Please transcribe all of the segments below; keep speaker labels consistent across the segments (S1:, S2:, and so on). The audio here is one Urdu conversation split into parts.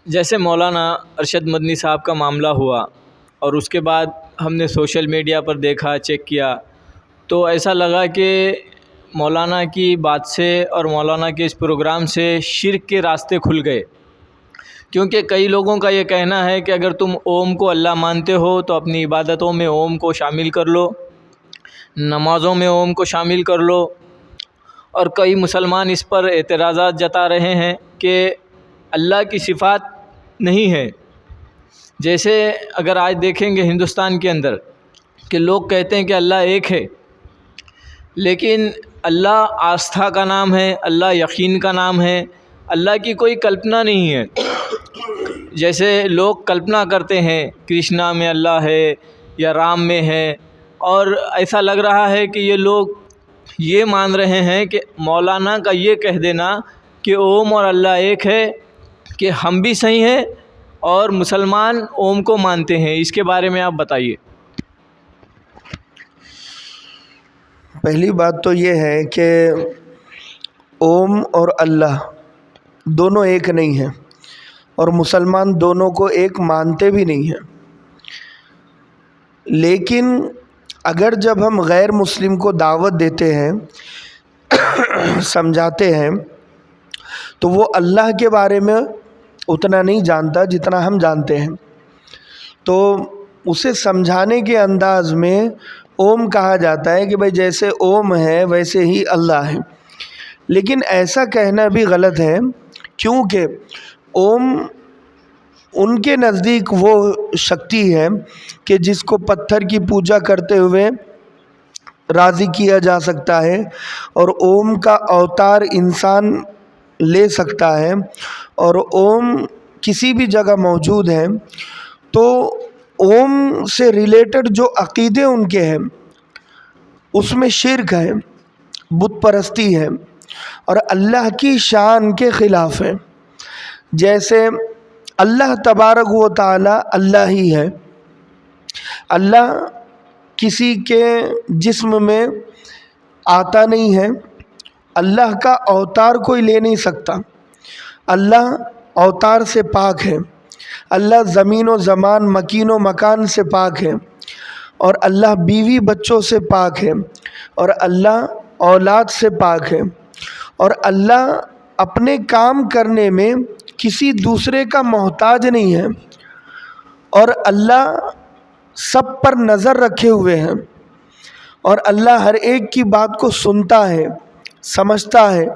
S1: جیسے مولانا ارشد مدنی صاحب کا معاملہ ہوا اور اس کے بعد ہم نے سوشل میڈیا پر دیکھا، چیک کیا، تو ایسا لگا کہ مولانا کی بات سے اور مولانا کے اس پروگرام سے شرک کے راستے کھل گئے، کیونکہ کئی لوگوں کا یہ کہنا ہے کہ اگر تم اوم کو اللہ مانتے ہو تو اپنی عبادتوں میں اوم کو شامل کر لو، نمازوں میں اوم کو شامل کر لو، اور کئی مسلمان اس پر اعتراضات جتا رہے ہیں کہ اللہ کی صفات نہیں ہے۔ جیسے اگر آج دیکھیں گے ہندوستان کے اندر کہ لوگ کہتے ہیں کہ اللہ ایک ہے، لیکن اللہ آستھا کا نام ہے، اللہ یقین کا نام ہے، اللہ کی کوئی کلپنا نہیں ہے۔ جیسے لوگ کلپنا کرتے ہیں کرشنا میں اللہ ہے یا رام میں ہے، اور ایسا لگ رہا ہے کہ یہ لوگ یہ مان رہے ہیں کہ مولانا کا یہ کہہ دینا کہ اوم اور اللہ ایک ہے کہ ہم بھی صحیح ہیں اور مسلمان اوم کو مانتے ہیں، اس کے بارے میں آپ بتائیے۔
S2: پہلی بات تو یہ ہے کہ اوم اور اللہ دونوں ایک نہیں ہیں، اور مسلمان دونوں کو ایک مانتے بھی نہیں ہیں۔ لیکن اگر جب ہم غیر مسلم کو دعوت دیتے ہیں، سمجھاتے ہیں، تو وہ اللہ کے بارے میں اتنا نہیں جانتا جتنا ہم جانتے ہیں، تو اسے سمجھانے کے انداز میں اوم کہا جاتا ہے کہ بھائی جیسے اوم ہے ویسے ہی اللہ ہے۔ لیکن ایسا کہنا بھی غلط ہے، کیونکہ اوم ان کے نزدیک وہ شکتی ہے کہ جس کو پتھر کی پوجا کرتے ہوئے راضی کیا جا سکتا ہے، اور اوم کا اوتار انسان لے سکتا ہے، اور اوم کسی بھی جگہ موجود ہے۔ تو اوم سے ریلیٹڈ جو عقیدے ان کے ہیں اس میں شرک ہے، بت پرستی ہے، اور اللہ کی شان کے خلاف ہے۔ جیسے اللہ تبارک و تعالی اللہ ہی ہے، اللہ کسی کے جسم میں آتا نہیں ہے، اللہ کا اوتار کوئی لے نہیں سکتا، اللہ اوتار سے پاک ہے، اللہ زمین و زمان مکین و مکان سے پاک ہے، اور اللہ بیوی بچوں سے پاک ہے، اور اللہ اولاد سے پاک ہے، اور اللہ اپنے کام کرنے میں کسی دوسرے کا محتاج نہیں ہے، اور اللہ سب پر نظر رکھے ہوئے ہیں، اور اللہ ہر ایک کی بات کو سنتا ہے، سمجھتا ہے،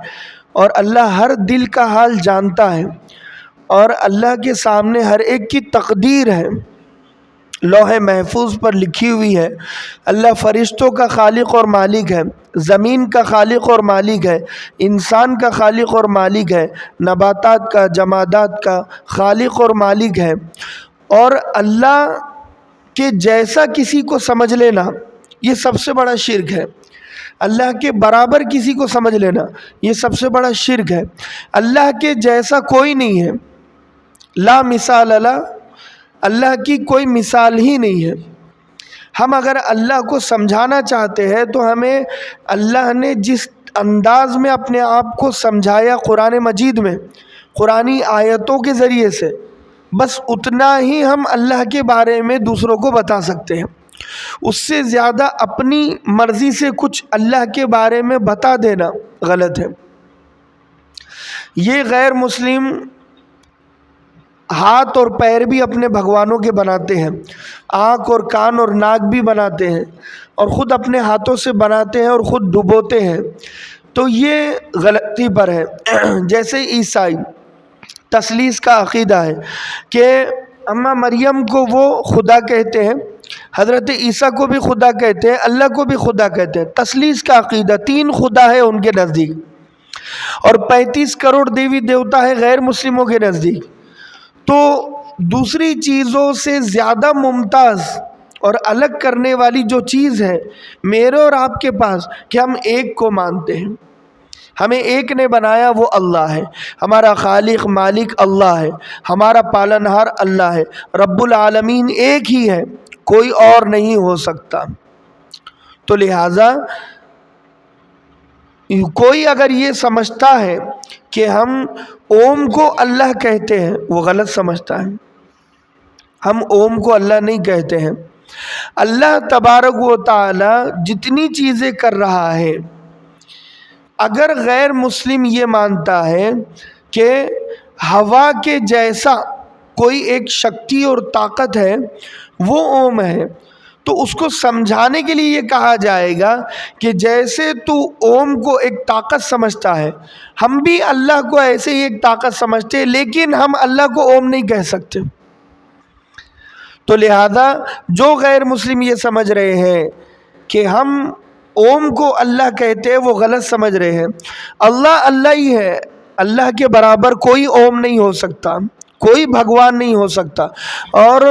S2: اور اللہ ہر دل کا حال جانتا ہے، اور اللہ کے سامنے ہر ایک کی تقدیر ہے، لوح محفوظ پر لکھی ہوئی ہے۔ اللہ فرشتوں کا خالق اور مالک ہے، زمین کا خالق اور مالک ہے، انسان کا خالق اور مالک ہے، نباتات کا، جمادات کا خالق اور مالک ہے۔ اور اللہ کے جیسا کسی کو سمجھ لینا یہ سب سے بڑا شرک ہے، اللہ کے برابر کسی کو سمجھ لینا یہ سب سے بڑا شرک ہے۔ اللہ کے جیسا کوئی نہیں ہے، لا مثال اللہ، اللہ کی کوئی مثال ہی نہیں ہے۔ ہم اگر اللہ کو سمجھانا چاہتے ہیں تو ہمیں اللہ نے جس انداز میں اپنے آپ کو سمجھایا قرآن مجید میں، قرآنی آیتوں کے ذریعے سے، بس اتنا ہی ہم اللہ کے بارے میں دوسروں کو بتا سکتے ہیں۔ اس سے زیادہ اپنی مرضی سے کچھ اللہ کے بارے میں بتا دینا غلط ہے۔ یہ غیر مسلم ہاتھ اور پیر بھی اپنے بھگوانوں کے بناتے ہیں، آنکھ اور کان اور ناک بھی بناتے ہیں، اور خود اپنے ہاتھوں سے بناتے ہیں اور خود ڈبوتے ہیں، تو یہ غلطی پر ہے۔ جیسے عیسائی تثلیث کا عقیدہ ہے کہ اماں مریم کو وہ خدا کہتے ہیں، حضرت عیسیٰ کو بھی خدا کہتے ہیں، اللہ کو بھی خدا کہتے ہیں۔ تثلیث کا عقیدہ، 3 خدا ہے ان کے نزدیک، اور 35 کروڑ دیوی دیوتا ہے غیر مسلموں کے نزدیک۔ تو دوسری چیزوں سے زیادہ ممتاز اور الگ کرنے والی جو چیز ہے میرے اور آپ کے پاس، کہ ہم ایک کو مانتے ہیں، ہمیں ایک نے بنایا وہ اللہ ہے، ہمارا خالق مالک اللہ ہے، ہمارا پالنہار اللہ ہے، رب العالمین ایک ہی ہے، کوئی اور نہیں ہو سکتا۔ تو لہٰذا کوئی اگر یہ سمجھتا ہے کہ ہم اوم کو اللہ کہتے ہیں، وہ غلط سمجھتا ہے۔ ہم اوم کو اللہ نہیں کہتے ہیں۔ اللہ تبارک و تعالی جتنی چیزیں کر رہا ہے، اگر غیر مسلم یہ مانتا ہے کہ ہوا کے جیسا کوئی ایک شکتی اور طاقت ہے وہ اوم ہے، تو اس کو سمجھانے کے لیے یہ کہا جائے گا کہ جیسے تو اوم کو ایک طاقت سمجھتا ہے، ہم بھی اللہ کو ایسے ہی ایک طاقت سمجھتے ہیں، لیکن ہم اللہ کو اوم نہیں کہہ سکتے۔ تو لہذا جو غیر مسلم یہ سمجھ رہے ہیں کہ ہم اوم کو اللہ کہتے ہیں، وہ غلط سمجھ رہے ہیں۔ اللہ اللہ ہی ہے، اللہ کے برابر کوئی اوم نہیں ہو سکتا، کوئی بھگوان نہیں ہو سکتا، اور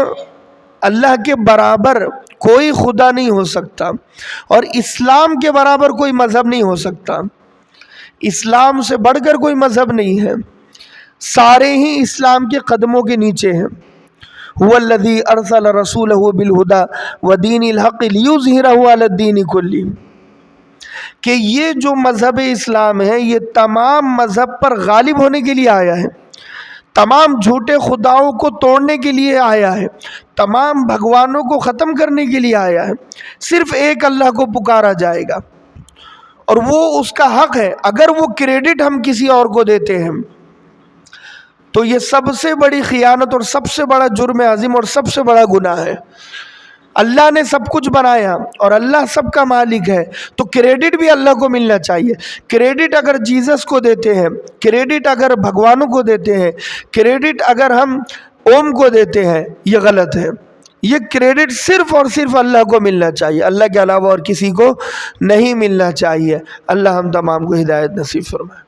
S2: اللہ کے برابر کوئی خدا نہیں ہو سکتا، اور اسلام کے برابر کوئی مذہب نہیں ہو سکتا۔ اسلام سے بڑھ کر کوئی مذہب نہیں ہے، سارے ہی اسلام کے قدموں کے نیچے ہیں۔ هو الذی ارسل رسولہ بالہدی ودین الحق لیظہرہ علی الدین کلہ، کہ یہ جو مذہب اسلام ہے یہ تمام مذہب پر غالب ہونے کے لیے آیا ہے، تمام جھوٹے خداؤں کو توڑنے کے لیے آیا ہے، تمام بھگوانوں کو ختم کرنے کے لیے آیا ہے۔ صرف ایک اللہ کو پکارا جائے گا، اور وہ اس کا حق ہے۔ اگر وہ کریڈٹ ہم کسی اور کو دیتے ہیں تو یہ سب سے بڑی خیانت اور سب سے بڑا جرم عظیم اور سب سے بڑا گناہ ہے۔ اللہ نے سب کچھ بنایا اور اللہ سب کا مالک ہے، تو کریڈٹ بھی اللہ کو ملنا چاہیے۔ کریڈٹ اگر جیزس کو دیتے ہیں، کریڈٹ اگر بھگوانوں کو دیتے ہیں، کریڈٹ اگر ہم اوم کو دیتے ہیں، یہ غلط ہے۔ یہ کریڈٹ صرف اور صرف اللہ کو ملنا چاہیے، اللہ کے علاوہ اور کسی کو نہیں ملنا چاہیے۔ اللہ ہم تمام کو ہدایت نصیب فرمائے۔